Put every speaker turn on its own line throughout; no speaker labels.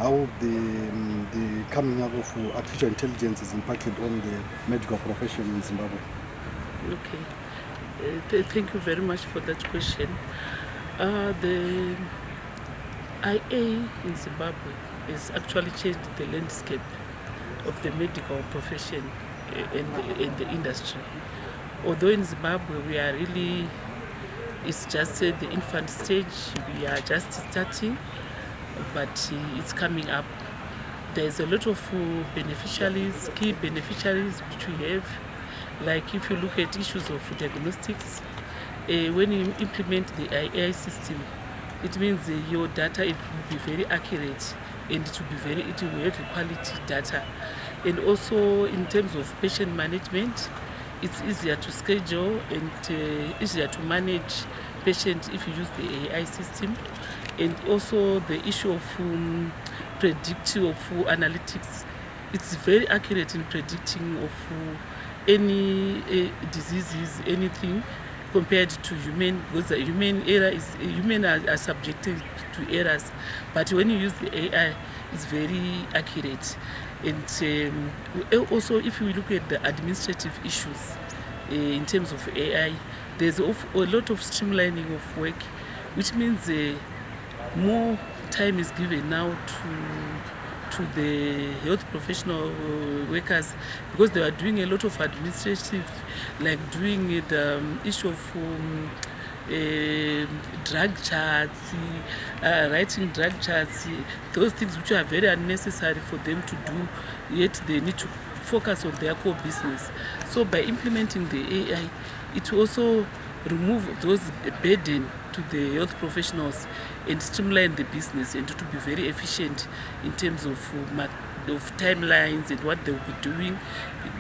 how the coming up of artificial intelligence is impacted on the medical profession in Zimbabwe.
Okay, thank you very much for that question. The IA in Zimbabwe has actually changed the landscape of the medical profession and the industry. Although in Zimbabwe we are really, it's just the infant stage, we are just starting, but it's coming up. There's a lot of beneficiaries, key beneficiaries which we have. Like if you look at issues of diagnostics, when you implement the AI system, it means your data will be very accurate and it will have quality data. And also in terms of patient management, it's easier to schedule and easier to manage patients if you use the AI system. And also the issue of predictive of analytics, it's very accurate in predicting of any diseases, anything, compared to human, because the human are subjected to errors, but when you use the AI, it's very accurate. And also, if you look at the administrative issues in terms of AI, there's a lot of streamlining of work, which means more time is given now to the health professional workers, because they are doing a lot of administrative, like doing the issue of drug charts, writing drug charts, those things which are very unnecessary for them to do, yet they need to focus on their core business. So by implementing the AI, it will also remove those burden to the health professionals and streamline the business and to be very efficient in terms of timelines and what they will be doing,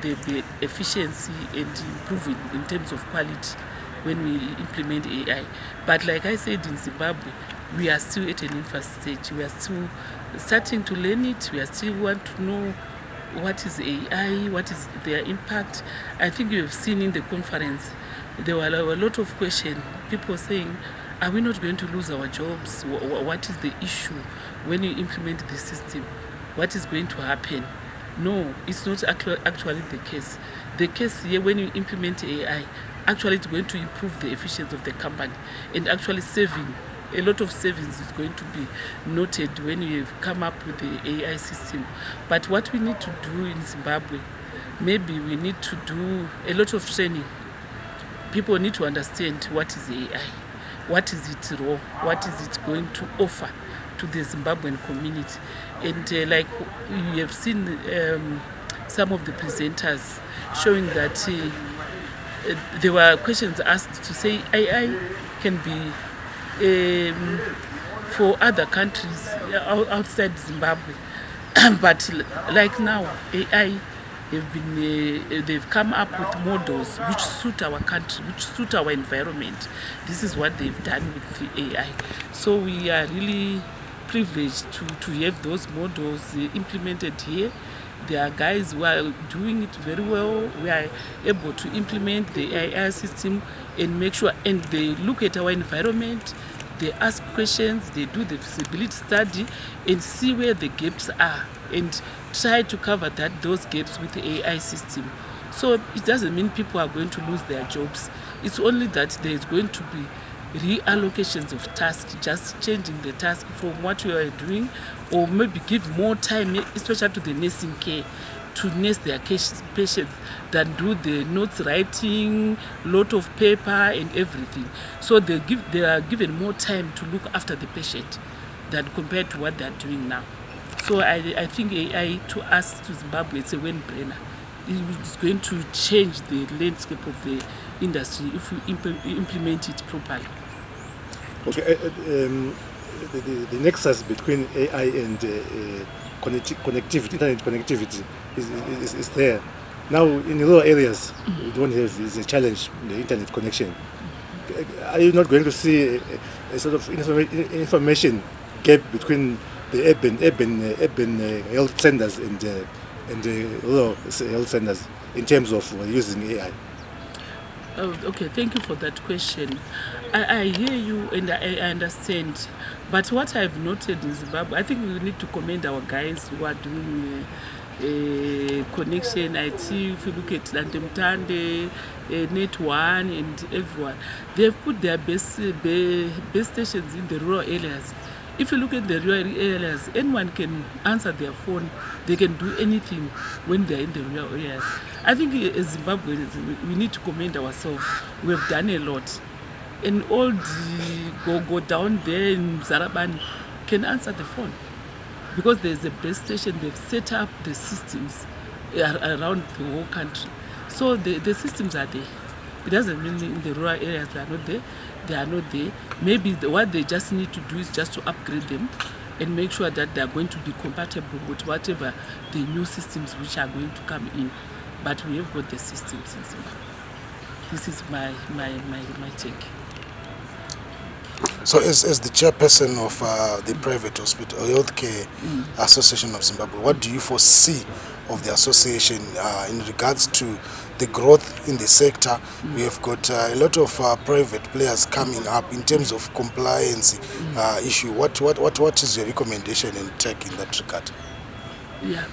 the efficiency and improving in terms of quality when we implement AI. But like I said, in Zimbabwe, we are still at an infant stage. We are still starting to learn it. We are still want to know what is AI, what is their impact. I think you have seen in the conference, there were a lot of questions, people saying, are we not going to lose our jobs? What is the issue when you implement the system? What is going to happen? No, it's not actually the case. The case here, when you implement AI, actually it's going to improve the efficiency of the company and actually saving. A lot of savings is going to be noted when you have come up with the AI system. But what we need to do in Zimbabwe, maybe we need to do a lot of training. People need to understand what is AI, what is its role, what is it going to offer to the Zimbabwean community. And like you have seen some of the presenters showing that there were questions asked to say AI can be for other countries outside Zimbabwe. But like now, AI they've come up with models which suit our country, which suit our environment. This is what they've done with the AI. So we are really privileged to have those models implemented here. There are guys who are doing it very well. We are able to implement the AI system and make sure, and they look at our environment, they ask questions, they do the feasibility study and see where the gaps are and try to cover those gaps with the AI system. So it doesn't mean people are going to lose their jobs. It's only that there is going to be reallocations of tasks, just changing the task from what we are doing, or maybe give more time, especially to the nursing care, to nurse their patients than do the notes writing, lot of paper and everything. So they are given more time to look after the patient than compared to what they are doing now. So I think AI to us, to Zimbabwe, it's a win-brainer. It's going to change the landscape of the industry if we implement it properly.
Okay, the nexus between AI and connectivity, internet connectivity is there. Now in rural areas, we don't have, is a challenge, the internet connection. Are you not going to see a sort of information gap between the urban health centers and the rural health centers in terms of using AI?
Okay, thank you for that question. I hear you and I understand. But what I've noted in Zimbabwe, I think we need to commend our guys who are doing connection IT. If you look at Landemtande, Net One, and everyone, they've put their base stations in the rural areas. If you look at the rural areas, anyone can answer their phone. They can do anything when they're in the rural areas. I think as Zimbabweans, we need to commend ourselves. We have done a lot. And all the go down there in Zarabani can answer the phone because there's a base station. They've set up the systems around the whole country. So the systems are there. It doesn't mean in the rural areas they are not there. They are not there. Maybe what they just need to do is just to upgrade them and make sure that they are going to be compatible with whatever the new systems which are going to come in. But we have got the systems in Zimbabwe. This is my take.
So as the chairperson of the Private Hospital Healthcare Association of Zimbabwe, what do you foresee of the association in regards to the growth in the sector? We have got a lot of private players coming up in terms of compliance issue. What is your recommendation and take in that regard?
Yeah,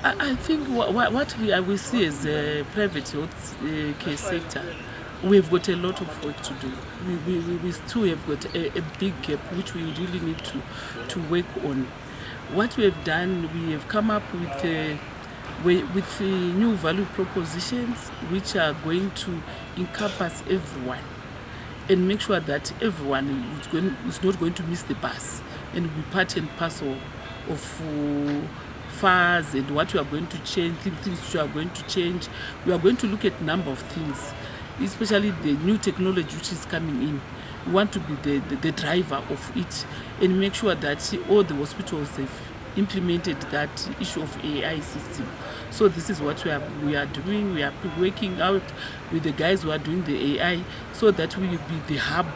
I think what we see as a private health care sector, we've got a lot of work to do. We still have got a big gap which we really need to work on. What we have done, we have come up with new value propositions which are going to encompass everyone and make sure that everyone is not going to miss the bus and be part and parcel of PHAZ and what we are going to change, things which we are going to change. We are going to look at a number of things, especially the new technology which is coming in. We want to be the driver of it and make sure that all the hospitals have implemented that issue of AI system. So this is what we are doing. We are working out with the guys who are doing the AI so that we will be the hub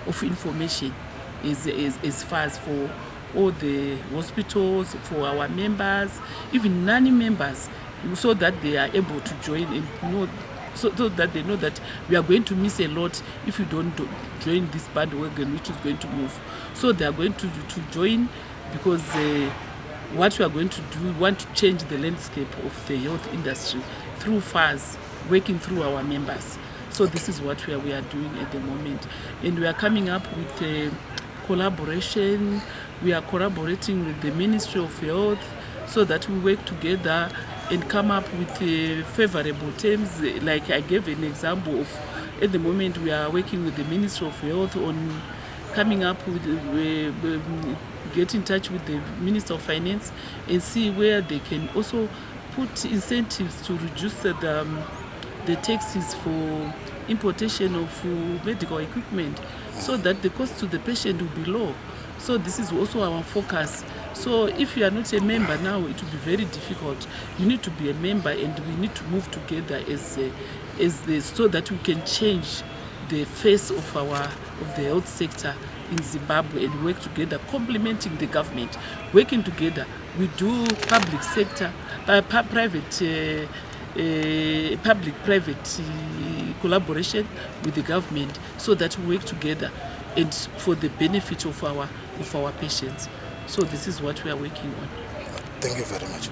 of information as far as for all the hospitals, for our members, even non-members, so that they are able to join and know, so that they know that we are going to miss a lot if you don't join this bandwagon which is going to move. So they are going to join because what we are going to do, we want to change the landscape of the health industry through PHAZ, working through our members. So this is what we are doing at the moment. And we are coming up with a collaboration. We are collaborating with the Ministry of Health so that we work together and come up with favorable terms. Like I gave an example of, at the moment we are working with the Ministry of Health on coming up with, get in touch with the Minister of Finance and see where they can also put incentives to reduce the taxes for importation of medical equipment so that the cost to the patient will be low. So this is also our focus. So if you are not a member now, it will be very difficult. You need to be a member and we need to move together so that we can change the face of the health sector in Zimbabwe and work together, complementing the government, working together. We do public sector, private public-private collaboration with the government so that we work together and for the benefit of our patients. So this is what we are working on.
Thank you very much.